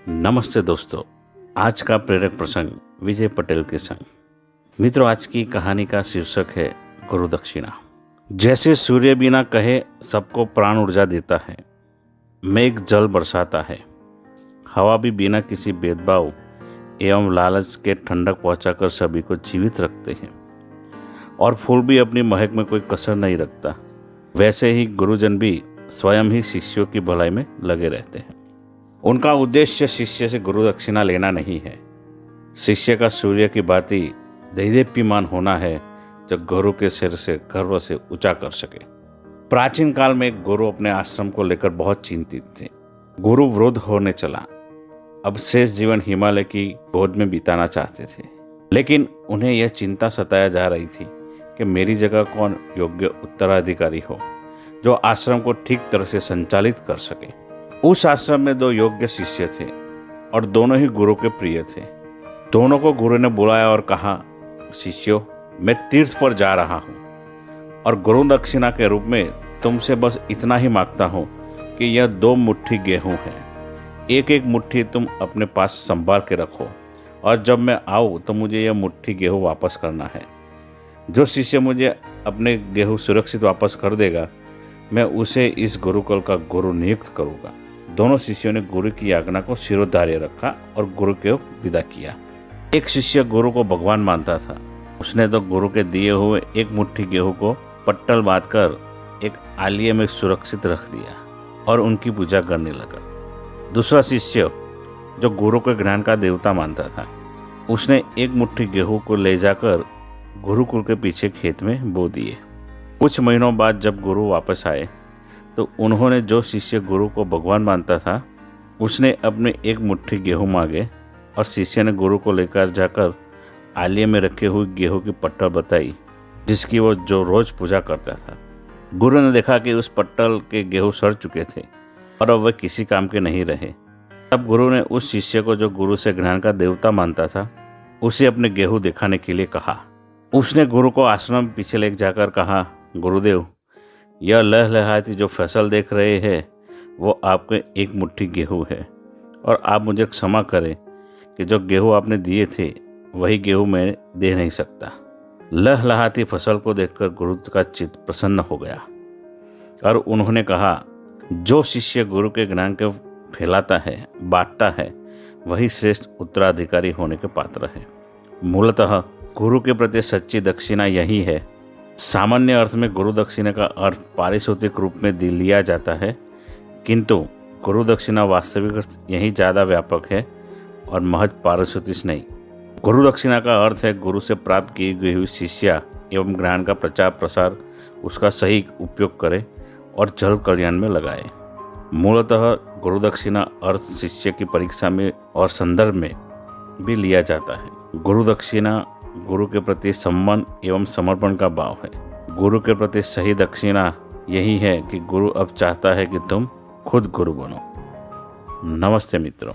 नमस्ते दोस्तों, आज का प्रेरक प्रसंग विजय पटेल के संग। मित्रों, आज की कहानी का शीर्षक है गुरु दक्षिणा। जैसे सूर्य बिना कहे सबको प्राण ऊर्जा देता है, मेघ जल बरसाता है, हवा भी बिना किसी भेदभाव एवं लालच के ठंडक पहुंचाकर सभी को जीवित रखते हैं, और फूल भी अपनी महक में कोई कसर नहीं रखता, वैसे ही गुरुजन भी स्वयं ही शिष्यों की भलाई में लगे रहते हैं। उनका उद्देश्य शिष्य से गुरु दक्षिणा लेना नहीं है। शिष्य का सूर्य की भांति दैदीप्यमान होना है, जो गुरु के सिर से गर्व से ऊंचा कर सके। प्राचीन काल में एक गुरु अपने आश्रम को लेकर बहुत चिंतित थे। गुरु वृद्ध होने चला, अब शेष जीवन हिमालय की गोद में बिताना चाहते थे, लेकिन उन्हें यह चिंता सताया जा रही थी कि मेरी जगह कौन योग्य उत्तराधिकारी हो जो आश्रम को ठीक तरह से संचालित कर सके। उस आश्रम में 2 योग्य शिष्य थे और दोनों ही गुरु के प्रिय थे। दोनों को गुरु ने बुलाया और कहा, शिष्यों, मैं तीर्थ पर जा रहा हूँ और गुरु दक्षिणा के रूप में तुमसे बस इतना ही मांगता हूँ कि यह 2 मुट्ठी गेहूँ है। एक मुट्ठी तुम अपने पास संभाल के रखो, और जब मैं आऊँ तो मुझे यह मुट्ठी गेहूँ वापस करना है। जो शिष्य मुझे अपने गेहूँ सुरक्षित वापस कर देगा, मैं उसे इस गुरुकुल का गुरु नियुक्त करूँगा। दोनों शिष्यों ने गुरु की आज्ञा को शिरोधार्य रखा और गुरु को विदा किया। एक शिष्य गुरु को भगवान मानता था। उसने तो गुरु के दिए हुए 1 मुट्ठी गेहूं को पट्टल बांधकर एक आलिये में सुरक्षित रख दिया और उनकी पूजा करने लगा। दूसरा शिष्य, जो गुरु के ज्ञान का देवता मानता था, उसने 1 मुट्ठी गेहूं को ले जाकर गुरुकुल के पीछे खेत में बो दिए। कुछ महीनों बाद जब गुरु वापस आए तो उन्होंने, जो शिष्य गुरु को भगवान मानता था, उसने अपने 1 मुट्ठी गेहूं मांगे और शिष्य ने गुरु को लेकर जाकर आलिये में रखे हुए गेहूं की पट्टल बताई, जिसकी वो जो रोज पूजा करता था। गुरु ने देखा कि उस पट्टल के गेहूं सड़ चुके थे और अब वे किसी काम के नहीं रहे। तब गुरु ने उस शिष्य को, जो गुरु से ज्ञान का देवता मानता था, उसे अपने गेहूं दिखाने के लिए कहा। उसने गुरु को आश्रम पीछे ले जाकर कहा, गुरुदेव, यह लहलहाती जो फसल देख रहे हैं वो आपके 1 मुट्ठी गेहूं है, और आप मुझे क्षमा करें कि जो गेहूं आपने दिए थे वही गेहूं मैं दे नहीं सकता। लहलहाती फसल को देखकर गुरु का चित्त प्रसन्न हो गया और उन्होंने कहा, जो शिष्य गुरु के ज्ञान को फैलाता है, बांटता है, वही श्रेष्ठ उत्तराधिकारी होने के पात्र है। मूलतः गुरु के प्रति सच्ची दक्षिणा यही है। सामान्य अर्थ में गुरु दक्षिणा का अर्थ पारितोषिक रूप में लिया जाता है, किंतु गुरु दक्षिणा वास्तविक अर्थ यही ज़्यादा व्यापक है और महज पारितोषिक नहीं। गुरु दक्षिणा का अर्थ है गुरु से प्राप्त की गई हुई शिक्षा एवं ज्ञान का प्रचार प्रसार, उसका सही उपयोग करे और जल कल्याण में लगाए। मूलतः गुरु दक्षिणा अर्थ शिष्य की परीक्षा में और संदर्भ में भी लिया जाता है। गुरु दक्षिणा गुरु के प्रति सम्मान एवं समर्पण का भाव है। गुरु के प्रति सही दक्षिणा यही है कि गुरु अब चाहता है कि तुम खुद गुरु बनो। नमस्ते मित्रों।